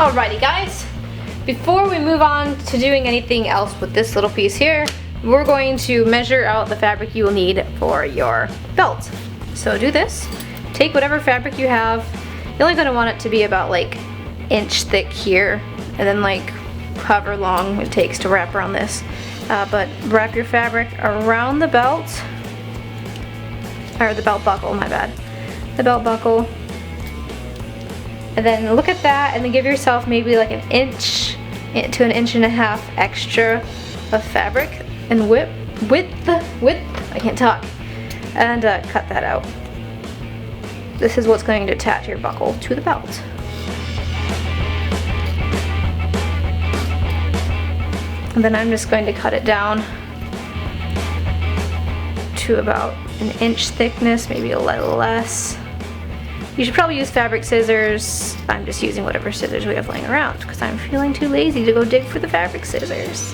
Alrighty guys, before we move on to doing anything else with this little piece here, we're going to measure out the fabric you will need for your belt. So do this, take whatever fabric you have. You're only going to want it to be about like inch thick here, and then like however long it takes to wrap around this. But wrap your fabric around the belt, or the belt buckle, my bad. The belt buckle. And then look at that, and then give yourself maybe like an inch to an inch and a half extra of fabric and width, I can't talk, and cut that out. This is what's going to attach your buckle to the belt. And then I'm just going to cut it down to about an inch thickness, maybe a little less. You should probably use fabric scissors. I'm just using whatever scissors we have laying around because I'm feeling too lazy to go dig for the fabric scissors.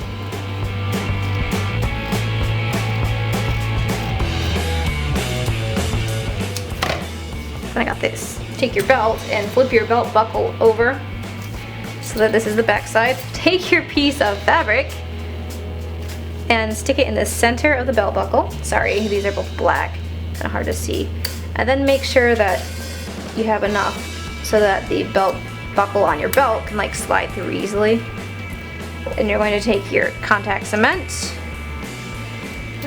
Then I got this. Take your belt and flip your belt buckle over so that this is the back side. Take your piece of fabric and stick it in the center of the belt buckle. Sorry, these are both black, kind of hard to see. And then make sure that you have enough so that the belt buckle on your belt can like slide through easily. And you're going to take your contact cement,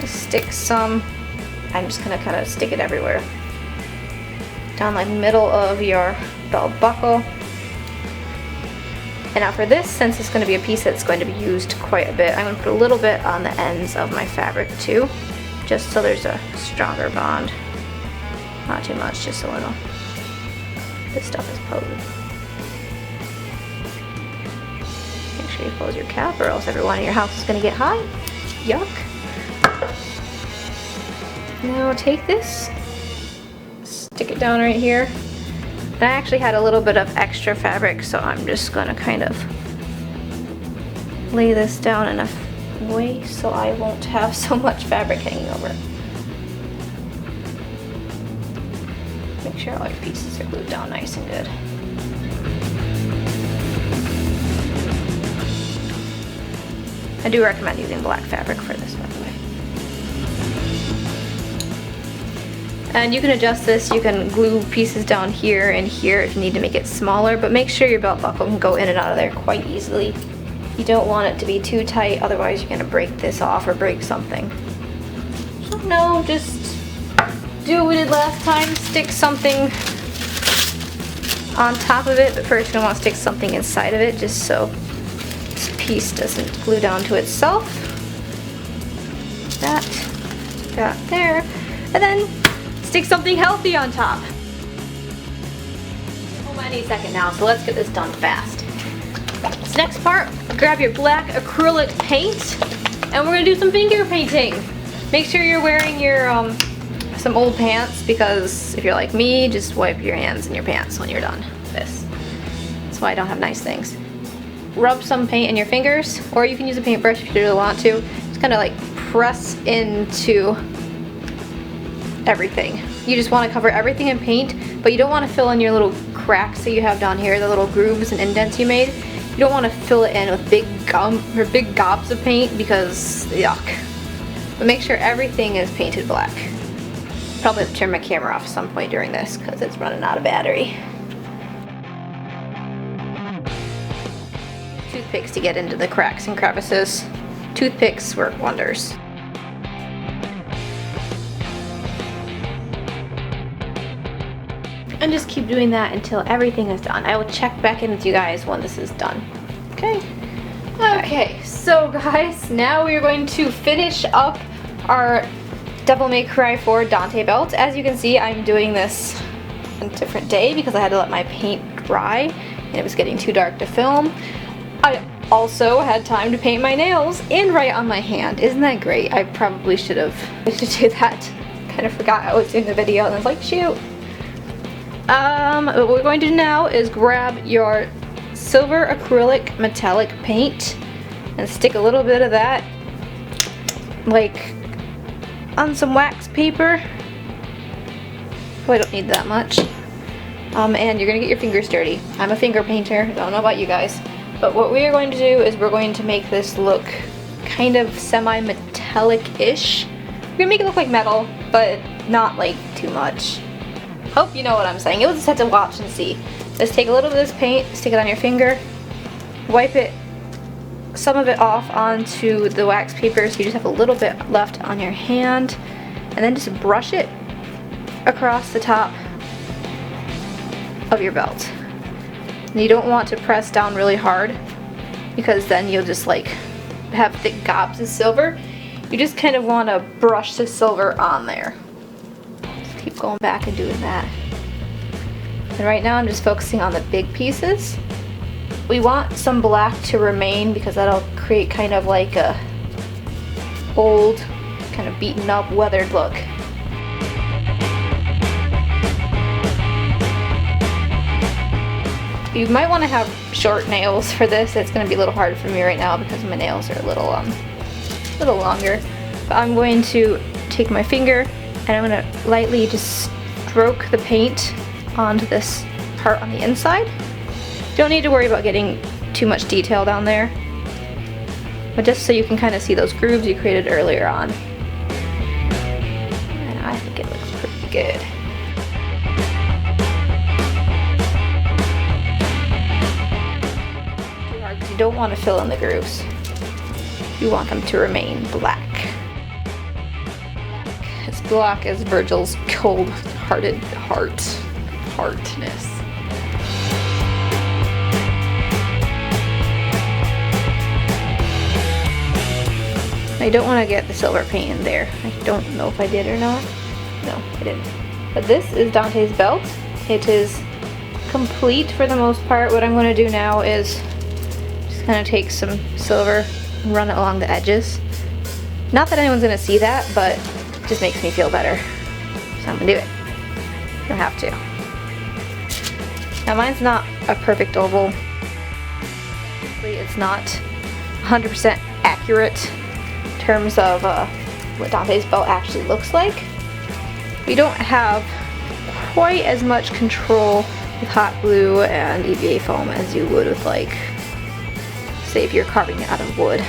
stick some, I'm just gonna kind of stick it everywhere, down like middle of your belt buckle. And now for this, since it's going to be a piece that's going to be used quite a bit, I'm going to put a little bit on the ends of my fabric too, just so there's a stronger bond. Not too much, just a little. This stuff is potent. Make sure you close your cap or else everyone in your house is going to get hot. Yuck. Now take this, stick it down right here. And I actually had a little bit of extra fabric, so I'm just going to kind of lay this down in a way so I won't have so much fabric hanging over. Make sure all your pieces are glued down nice and good. I do recommend using black fabric for this, by the way. And you can adjust this, you can glue pieces down here and here if you need to make it smaller, but make sure your belt buckle can go in and out of there quite easily. You don't want it to be too tight, otherwise you're going to break this off or break something. So no, just do what we did last time, stick something on top of it, but first you're going to want to stick something inside of it just so this piece doesn't glue down to itself. That there, and then stick something healthy on top. Oh, any second now, so let's get this done fast. This next part, grab your black acrylic paint, and we're going to do some finger painting. Make sure you're wearing your some old pants, because if you're like me, just wipe your hands in your pants when you're done with this. That's why I don't have nice things. Rub some paint in your fingers, or you can use a paintbrush if you really want to. Just kind of like press into everything. You just want to cover everything in paint, but you don't want to fill in your little cracks that you have down here, the little grooves and indents you made. You don't want to fill it in with big gobs of paint because yuck. But make sure everything is painted black. Probably have to turn my camera off at some point during this because it's running out of battery. Toothpicks to get into the cracks and crevices. Toothpicks work wonders. And just keep doing that until everything is done. I will check back in with you guys when this is done. Okay? Okay, so guys, now we are going to finish up our Devil May Cry 4 Dante belt. As you can see, I'm doing this on a different day because I had to let my paint dry and it was getting too dark to film. I also had time to paint my nails and write on my hand. Isn't that great? I probably should do that. Kind of forgot I was doing the video and I was like, shoot. What we're going to do now is grab your silver acrylic metallic paint and stick a little bit of that like on some wax paper. Probably don't need that much. and you're gonna get your fingers dirty. I'm a finger painter, I don't know about you guys. But what we are going to do is we're going to make this look kind of semi-metallic-ish. We're gonna make it look like metal, but not like too much. Hope you know what I'm saying. You'll just have to watch and see. Just take a little bit of this paint, stick it on your finger, wipe it, some of it off onto the wax paper so you just have a little bit left on your hand, and then just brush it across the top of your belt. And you don't want to press down really hard because then you'll just like have thick gobs of silver. You just kind of want to brush the silver on there. Just keep going back and doing that. And right now I'm just focusing on the big pieces. We want some black to remain because that'll create kind of like a old, kind of beaten up, weathered look. You might want to have short nails for this. It's going to be a little hard for me right now because my nails are a little longer. But I'm going to take my finger and I'm going to lightly just stroke the paint onto this part on the inside. Don't need to worry about getting too much detail down there, but just so you can kind of see those grooves you created earlier on. And I think it looks pretty good. You don't want to fill in the grooves. You want them to remain black. As black as Virgil's cold-hearted heartness. I don't want to get the silver paint in there. I don't know if I did or not. No, I didn't. But this is Dante's belt. It is complete for the most part. What I'm going to do now is just kind of take some silver and run it along the edges. Not that anyone's going to see that, but it just makes me feel better. So I'm going to do it. You don't have to. Now mine's not a perfect oval. It's not 100% accurate in terms of what Dante's belt actually looks like. We don't have quite as much control with hot glue and EVA foam as you would with, like, say if you're carving it out of wood.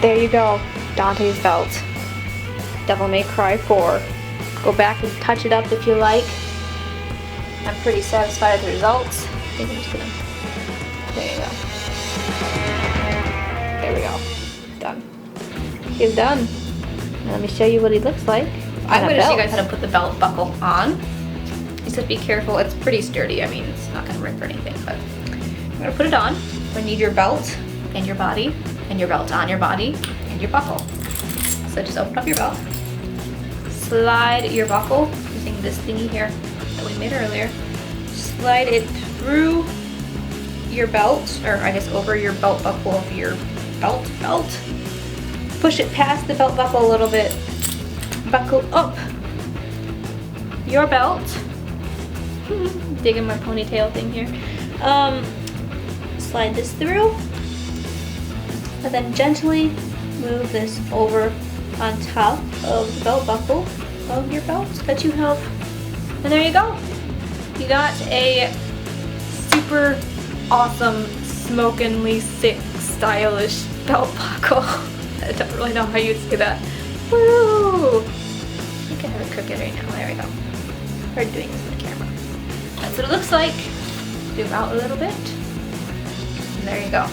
There you go, Dante's belt. Devil May Cry 4. Go back and touch it up if you like. I'm pretty satisfied with the results. I think I'm just gonna, there you go. There we go, done. He's done. Now let me show you what he looks like. I'm going to show you guys how to put the belt buckle on. He said be careful, it's pretty sturdy. I mean, it's not going to rip or anything, but I'm going to put it on. You're going to need your belt and your body, and your belt on your body, and your buckle. So just open up your belt, slide your buckle using this thingy here that we made earlier. Slide it through your belt, or I guess over your belt buckle of your belt. Push it past the belt buckle a little bit. Buckle up your belt. Digging my ponytail thing here. Slide this through, and then gently move this over on top of the belt buckle of your belt that you have. And there you go. You got a super awesome, smokingly sick, stylish belt buckle. I don't really know how you'd say that. Woo! I think I have it crooked right now. There we go. Hard doing this with the camera. That's what it looks like. Zoom out a little bit. And there you go.